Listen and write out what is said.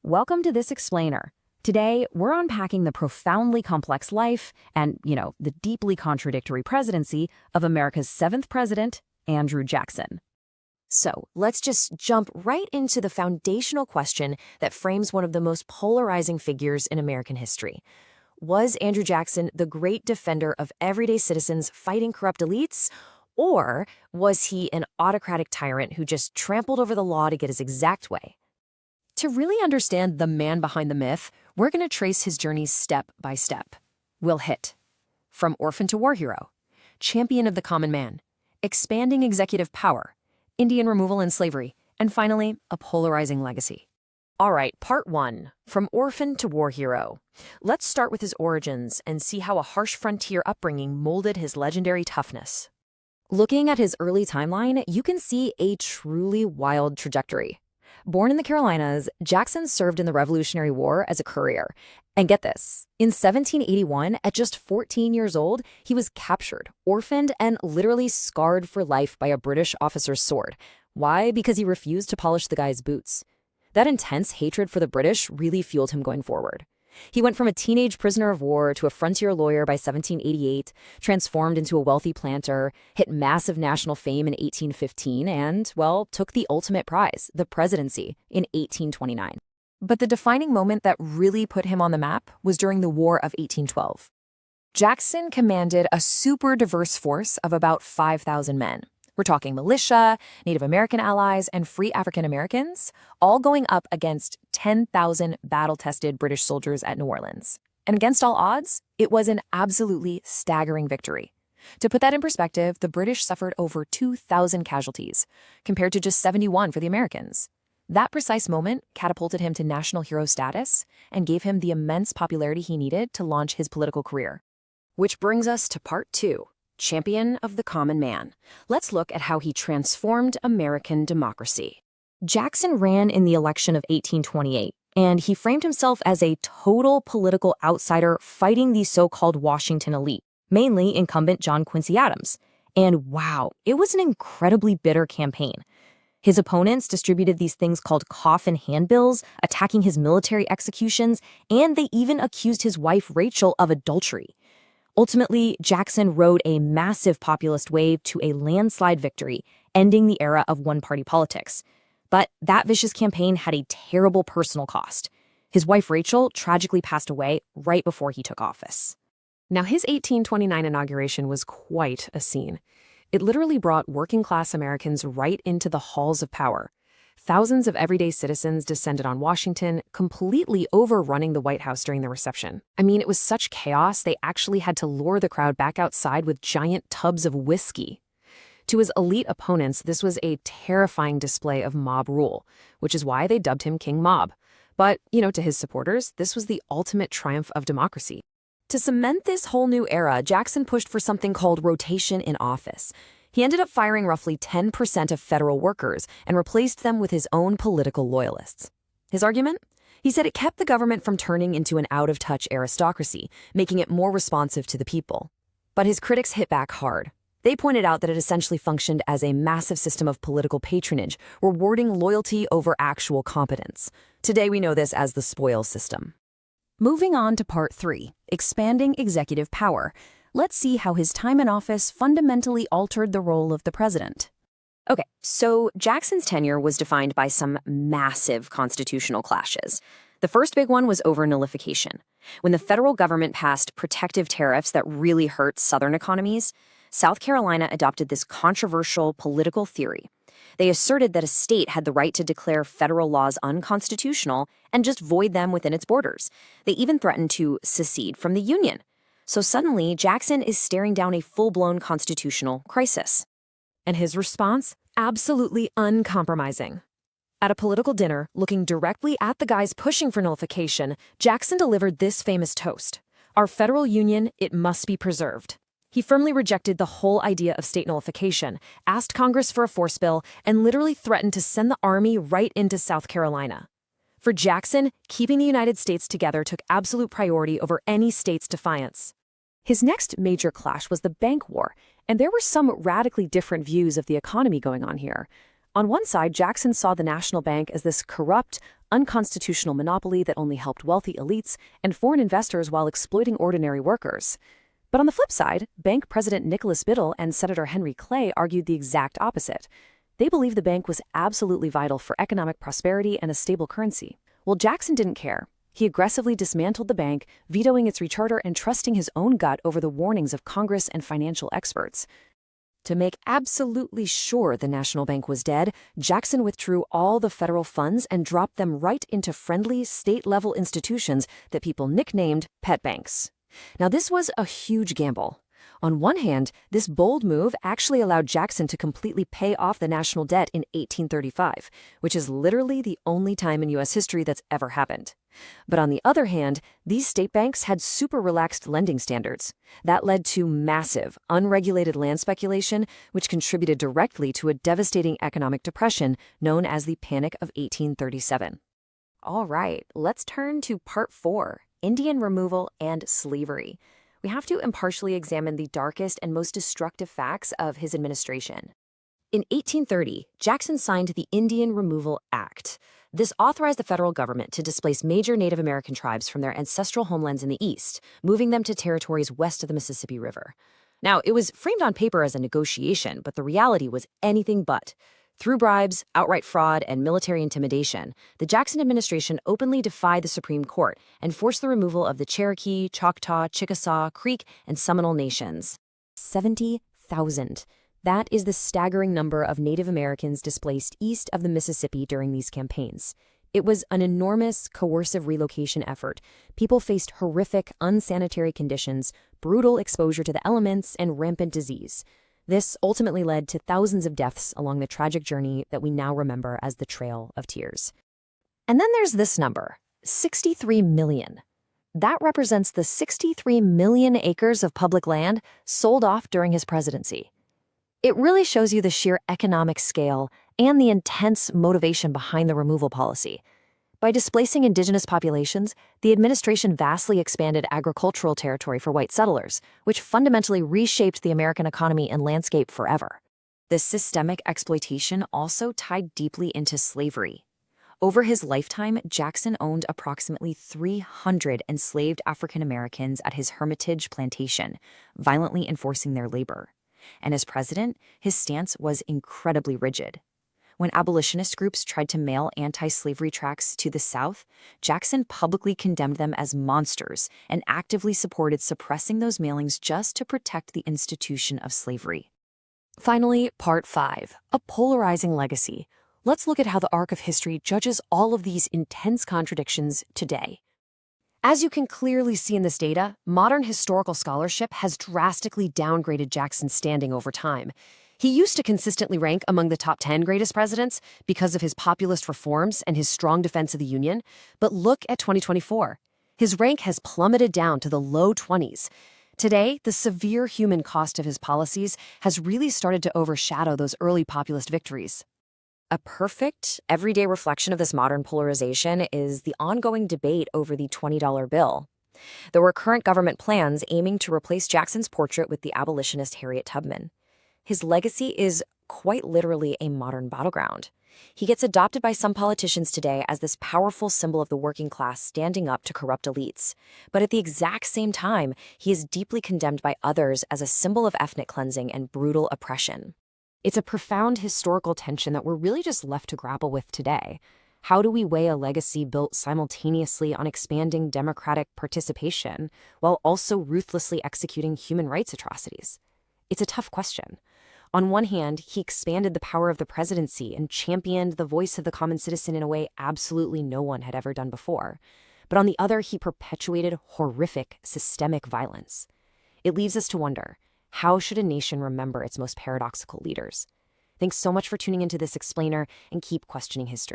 welcome to this explainer. Today, we're unpacking the profoundly complex life and, the deeply contradictory presidency of America's seventh president, Andrew Jackson. So let's just jump right into the foundational question that frames one of the most polarizing figures in American history. Was Andrew Jackson the great defender of everyday citizens fighting corrupt elites? Or was he an autocratic tyrant who just trampled over the law to get his exact way? To really understand the man behind the myth, we're going to trace his journey step by step. We'll hit from orphan to war hero, champion of the common man, expanding executive power, Indian removal and slavery, and finally, a polarizing legacy. All right, part one, from orphan to war hero. Let's start with his origins and see how a harsh frontier upbringing molded his legendary toughness. Looking at his early timeline, you can see a truly wild trajectory. Born in the Carolinas, Jackson served in the Revolutionary War as a courier. And get this, in 1781, at just 14 years old, he was captured, orphaned, and literally scarred for life by a British officer's sword. Why? Because he refused to polish the guy's boots. That intense hatred for the British really fueled him going forward. He went from a teenage prisoner of war to a frontier lawyer by 1788, transformed into a wealthy planter, hit massive national fame in 1815, and, took the ultimate prize, the presidency, in 1829. But the defining moment that really put him on the map was during the War of 1812. Jackson commanded a super diverse force of about 5,000 men. We're talking militia, Native American allies, and free African Americans, all going up against 10,000 battle-tested British soldiers at New Orleans. And against all odds, it was an absolutely staggering victory. To put that in perspective, the British suffered over 2,000 casualties, compared to just 71 for the Americans. That precise moment catapulted him to national hero status and gave him the immense popularity he needed to launch his political career. Which brings us to part two. Champion of the common man. Let's look at how he transformed American democracy. Jackson ran in the election of 1828, and he framed himself as a total political outsider fighting the so-called Washington elite, mainly incumbent John Quincy Adams. And wow, it was an incredibly bitter campaign. His opponents distributed these things called coffin handbills, attacking his military executions, and they even accused his wife Rachel of adultery. Ultimately, Jackson rode a massive populist wave to a landslide victory, ending the era of one-party politics. But that vicious campaign had a terrible personal cost. His wife Rachel tragically passed away right before he took office. Now, his 1829 inauguration was quite a scene. It literally brought working-class Americans right into the halls of power. Thousands of everyday citizens descended on Washington, completely overrunning the White House during the reception. I mean, it was such chaos, they actually had to lure the crowd back outside with giant tubs of whiskey. To his elite opponents, this was a terrifying display of mob rule, which is why they dubbed him King Mob. But, to his supporters, this was the ultimate triumph of democracy. To cement this whole new era, Jackson pushed for something called rotation in office. He ended up firing roughly 10% of federal workers and replaced them with his own political loyalists. His argument? He said it kept the government from turning into an out-of-touch aristocracy, making it more responsive to the people. But his critics hit back hard. They pointed out that it essentially functioned as a massive system of political patronage, rewarding loyalty over actual competence. Today we know this as the spoils system. Moving on to part three, expanding executive power. Let's see how his time in office fundamentally altered the role of the president. Okay, so Jackson's tenure was defined by some massive constitutional clashes. The first big one was over nullification. When the federal government passed protective tariffs that really hurt Southern economies, South Carolina adopted this controversial political theory. They asserted that a state had the right to declare federal laws unconstitutional and just void them within its borders. They even threatened to secede from the Union. So suddenly, Jackson is staring down a full-blown constitutional crisis. And his response? Absolutely uncompromising. At a political dinner, looking directly at the guys pushing for nullification, Jackson delivered this famous toast: "Our federal union, it must be preserved." He firmly rejected the whole idea of state nullification, asked Congress for a force bill, and literally threatened to send the army right into South Carolina. For Jackson, keeping the United States together took absolute priority over any state's defiance. His next major clash was the bank war, and there were some radically different views of the economy going on here. On one side, Jackson saw the national bank as this corrupt, unconstitutional monopoly that only helped wealthy elites and foreign investors while exploiting ordinary workers. But on the flip side, Bank President Nicholas Biddle and Senator Henry Clay argued the exact opposite. They believed the bank was absolutely vital for economic prosperity and a stable currency. Well, Jackson didn't care. He aggressively dismantled the bank, vetoing its recharter and trusting his own gut over the warnings of Congress and financial experts. To make absolutely sure the national bank was dead, Jackson withdrew all the federal funds and dropped them right into friendly state-level institutions that people nicknamed pet banks. Now, this was a huge gamble. On one hand, this bold move actually allowed Jackson to completely pay off the national debt in 1835, which is literally the only time in U.S. history that's ever happened. But on the other hand, these state banks had super relaxed lending standards. That led to massive, unregulated land speculation, which contributed directly to a devastating economic depression known as the Panic of 1837. All right, let's turn to Part 4, Indian removal and slavery. We have to impartially examine the darkest and most destructive facts of his administration. In 1830, Jackson signed the Indian Removal Act. This authorized the federal government to displace major Native American tribes from their ancestral homelands in the East, moving them to territories west of the Mississippi River. Now, it was framed on paper as a negotiation, but the reality was anything but. Through bribes, outright fraud, and military intimidation, the Jackson administration openly defied the Supreme Court and forced the removal of the Cherokee, Choctaw, Chickasaw, Creek, and Seminole nations. 70,000. That is the staggering number of Native Americans displaced east of the Mississippi during these campaigns. It was an enormous, coercive relocation effort. People faced horrific, unsanitary conditions, brutal exposure to the elements, and rampant disease. This ultimately led to thousands of deaths along the tragic journey that we now remember as the Trail of Tears. And then there's this number, 63 million. That represents the 63 million acres of public land sold off during his presidency. It really shows you the sheer economic scale and the intense motivation behind the removal policy. By displacing indigenous populations, the administration vastly expanded agricultural territory for white settlers, which fundamentally reshaped the American economy and landscape forever. This systemic exploitation also tied deeply into slavery. Over his lifetime, Jackson owned approximately 300 enslaved African Americans at his Hermitage plantation, violently enforcing their labor. And as president, his stance was incredibly rigid. When abolitionist groups tried to mail anti-slavery tracts to the South, Jackson publicly condemned them as monsters and actively supported suppressing those mailings just to protect the institution of slavery. Finally, Part 5, a polarizing legacy. Let's look at how the arc of history judges all of these intense contradictions today. As you can clearly see in this data, modern historical scholarship has drastically downgraded Jackson's standing over time. He used to consistently rank among the top 10 greatest presidents because of his populist reforms and his strong defense of the Union, but look at 2024. His rank has plummeted down to the low 20s. Today, the severe human cost of his policies has really started to overshadow those early populist victories. A perfect, everyday reflection of this modern polarization is the ongoing debate over the $20 bill. There were current government plans aiming to replace Jackson's portrait with the abolitionist Harriet Tubman. His legacy is quite literally a modern battleground. He gets adopted by some politicians today as this powerful symbol of the working class standing up to corrupt elites. But at the exact same time, he is deeply condemned by others as a symbol of ethnic cleansing and brutal oppression. It's a profound historical tension that we're really just left to grapple with today. How do we weigh a legacy built simultaneously on expanding democratic participation while also ruthlessly executing human rights atrocities? It's a tough question. On one hand, he expanded the power of the presidency and championed the voice of the common citizen in a way absolutely no one had ever done before. But on the other, he perpetuated horrific, systemic violence. It leaves us to wonder, how should a nation remember its most paradoxical leaders? Thanks so much for tuning into this explainer, and keep questioning history.